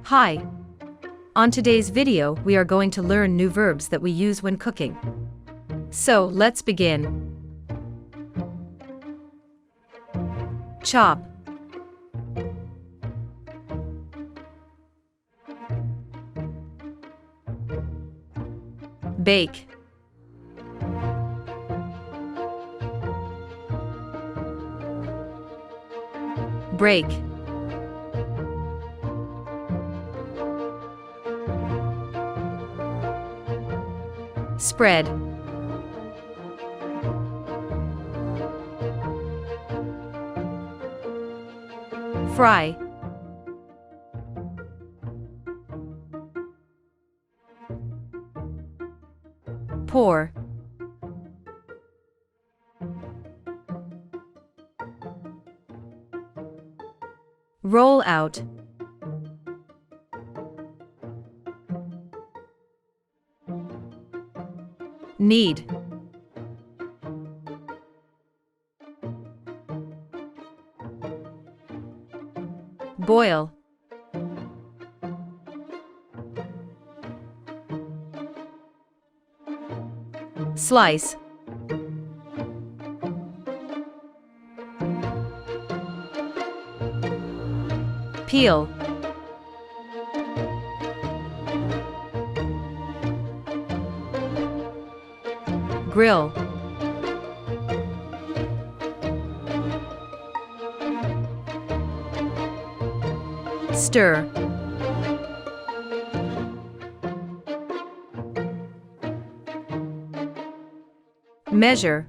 Hi! On today's video, we are going to learn new verbs that we use when cooking. So, let's begin. Chop. Bake. Break. Spread. Fry. Pour. Roll out. Knead. Boil. Slice. Peel. Grill. Stir. Measure.